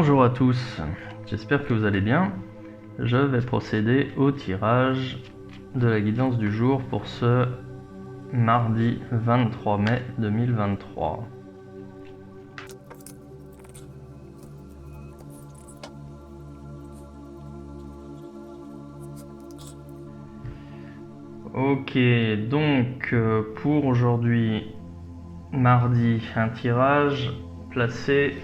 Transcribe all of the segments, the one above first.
Bonjour à tous, j'espère que vous allez bien. Je vais procéder au tirage de la guidance du jour pour ce mardi 23 mai 2023. Ok, donc pour aujourd'hui, mardi, un tirage placé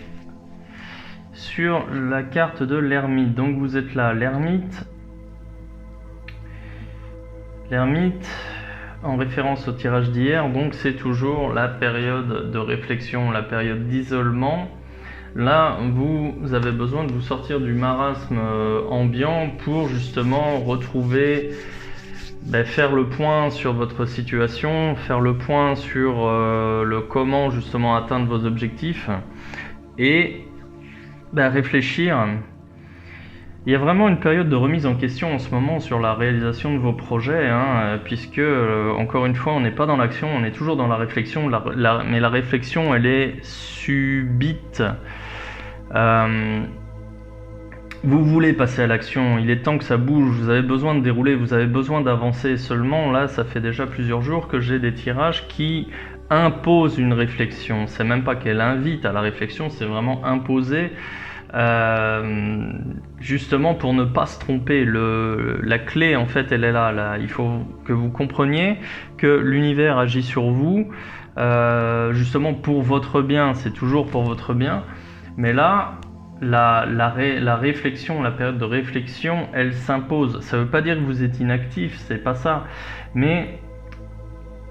sur la carte de l'ermite. Donc vous êtes là, l'ermite. L'ermite, en référence au tirage d'hier, donc c'est toujours la période de réflexion, la période d'isolement. Là, vous avez besoin de vous sortir du marasme ambiant pour justement retrouver, faire le point sur votre situation, faire le point sur le comment justement atteindre vos objectifs et réfléchir. Il y a vraiment une période de remise en question en ce moment sur la réalisation de vos projets, puisque encore une fois on n'est pas dans l'action, on est toujours dans la réflexion, mais la réflexion elle est subite. Vous voulez passer à l'action, il est temps que ça bouge, vous avez besoin de dérouler, vous avez besoin d'avancer. Seulement là ça fait déjà plusieurs jours que j'ai des tirages qui imposent une réflexion. C'est même pas qu'elle invite à la réflexion, c'est vraiment imposer. Justement pour ne pas se tromper, la clé en fait elle est là. Il faut que vous compreniez que l'univers agit sur vous justement pour votre bien, c'est toujours pour votre bien, mais là la réflexion, la période de réflexion elle s'impose. Ça veut pas dire que vous êtes inactif, c'est pas ça, mais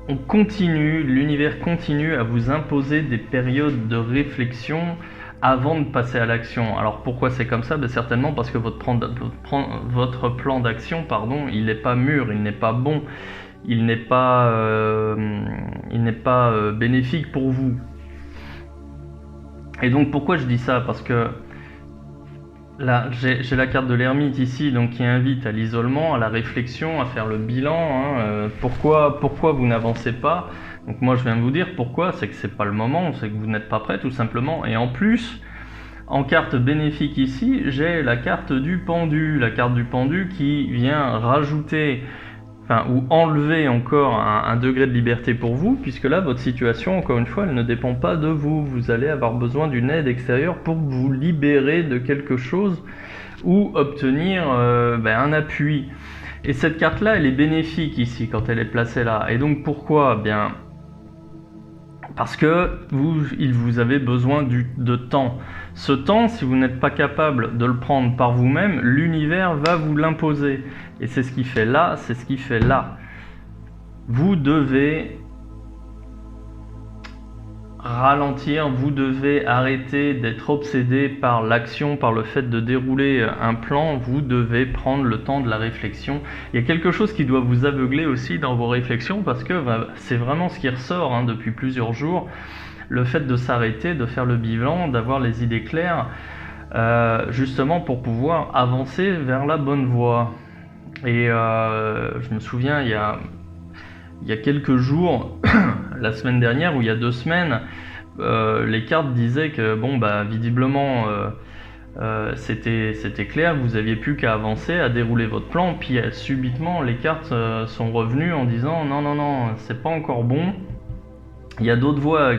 on continue, l'univers continue à vous imposer des périodes de réflexion avant de passer à l'action. Alors pourquoi c'est comme ça? Certainement parce que votre plan d'action, il n'est pas mûr, il n'est pas bon, il n'est pas bénéfique pour vous. Et donc pourquoi je dis ça? Parce que là j'ai la carte de l'ermite ici, donc qui invite à l'isolement, à la réflexion, à faire le bilan. Pourquoi vous n'avancez pas? Donc moi je viens de vous dire pourquoi, c'est que c'est pas le moment, c'est que vous n'êtes pas prêt tout simplement. Et en plus, en carte bénéfique ici, j'ai la carte du pendu. La carte du pendu qui vient rajouter, ou enlever encore un degré de liberté pour vous, puisque là votre situation, encore une fois, elle ne dépend pas de vous. Vous allez avoir besoin d'une aide extérieure pour vous libérer de quelque chose ou obtenir un appui. Et cette carte-là, elle est bénéfique ici quand elle est placée là. Et donc pourquoi? Parce que vous avez besoin de temps. Ce temps, si vous n'êtes pas capable de le prendre par vous-même, l'univers va vous l'imposer. Et c'est ce qu'il fait là, c'est ce qu'il fait là. Vous devez ralentir, vous devez arrêter d'être obsédé par l'action, par le fait de dérouler un plan. Vous devez prendre le temps de la réflexion. Il y a quelque chose qui doit vous aveugler aussi dans vos réflexions, parce que c'est vraiment ce qui ressort depuis plusieurs jours. Le fait de s'arrêter, de faire le bilan, d'avoir les idées claires, justement pour pouvoir avancer vers la bonne voie. Et je me souviens, il y a quelques jours, la semaine dernière ou il y a 2 semaines, les cartes disaient que visiblement c'était clair, vous aviez plus qu'à avancer, à dérouler votre plan. Puis subitement les cartes sont revenues en disant non, c'est pas encore bon, il y a d'autres voies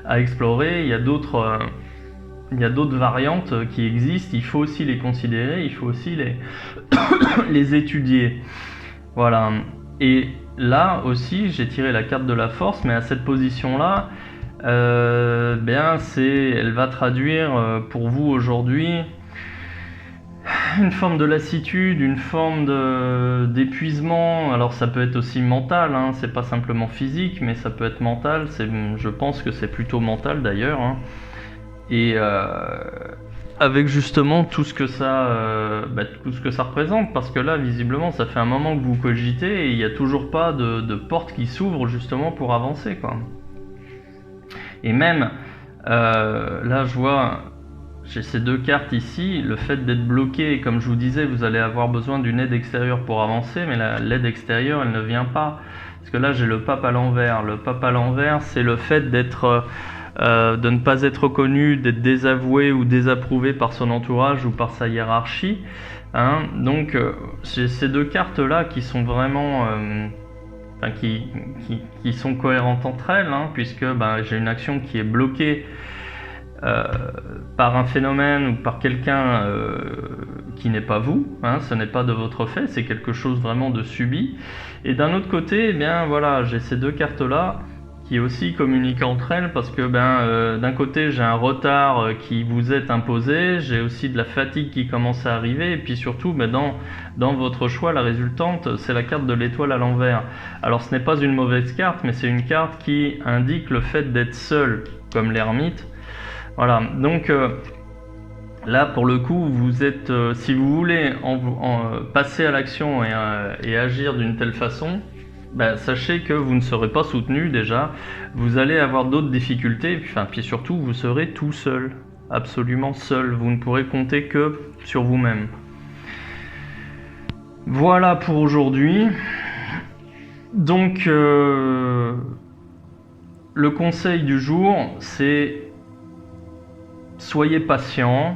à explorer, il y a d'autres variantes qui existent, il faut aussi les considérer, il faut aussi les étudier. Voilà. Et là aussi, j'ai tiré la carte de la force, mais à cette position-là, elle va traduire pour vous aujourd'hui une forme de lassitude, une forme d'épuisement. Alors ça peut être aussi mental, c'est pas simplement physique, mais ça peut être mental. Je pense que c'est plutôt mental d'ailleurs. Et avec justement tout ce que ça représente, parce que là visiblement ça fait un moment que vous cogitez et il n'y a toujours pas de porte qui s'ouvre justement pour avancer, quoi. Et même là je vois, j'ai ces 2 cartes ici, le fait d'être bloqué, comme je vous disais, vous allez avoir besoin d'une aide extérieure pour avancer, mais l'aide extérieure elle ne vient pas, parce que là j'ai le pape à l'envers. Le pape à l'envers, c'est le fait d'être de ne pas être reconnu, d'être désavoué ou désapprouvé par son entourage ou par sa hiérarchie. Hein. Donc j'ai ces deux cartes-là qui sont vraiment... qui sont cohérentes entre elles, hein, puisque j'ai une action qui est bloquée par un phénomène ou par quelqu'un qui n'est pas vous, hein, ce n'est pas de votre fait, c'est quelque chose vraiment de subi. Et d'un autre côté, eh bien voilà, j'ai ces deux cartes-là qui aussi communiquent entre elles, parce que d'un côté j'ai un retard qui vous est imposé, j'ai aussi de la fatigue qui commence à arriver, et puis surtout dans votre choix, la résultante, c'est la carte de l'étoile à l'envers. Alors ce n'est pas une mauvaise carte, mais c'est une carte qui indique le fait d'être seul, comme l'ermite. Voilà, donc là pour le coup, vous êtes, si vous voulez passer à l'action et agir d'une telle façon, sachez que vous ne serez pas soutenu déjà, vous allez avoir d'autres difficultés, puis surtout vous serez tout seul, absolument seul, vous ne pourrez compter que sur vous-même. Voilà pour aujourd'hui. Donc le conseil du jour, c'est soyez patient,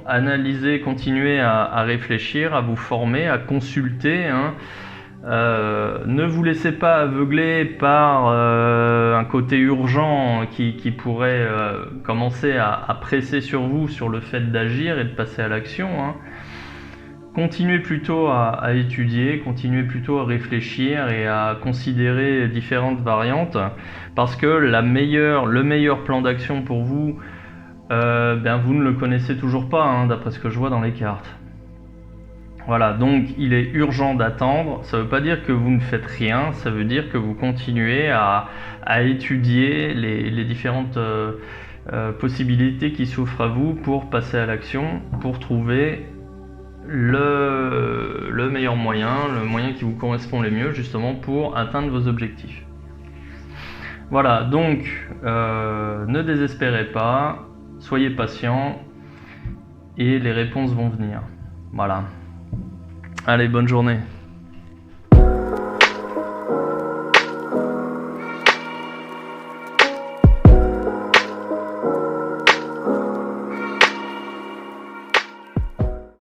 analysez, continuez à réfléchir, à vous former, à consulter. Hein. Ne vous laissez pas aveugler par un côté urgent qui pourrait commencer à presser sur vous sur le fait d'agir et de passer à l'action. Hein. Continuez plutôt à étudier, continuez plutôt à réfléchir et à considérer différentes variantes, parce que le meilleur plan d'action pour vous, vous ne le connaissez toujours pas, hein, d'après ce que je vois dans les cartes. Voilà, donc il est urgent d'attendre. Ça ne veut pas dire que vous ne faites rien, ça veut dire que vous continuez à étudier les différentes possibilités qui s'offrent à vous pour passer à l'action, pour trouver le meilleur moyen, le moyen qui vous correspond le mieux justement pour atteindre vos objectifs. Voilà, donc ne désespérez pas, soyez patient et les réponses vont venir. Voilà. Allez, bonne journée.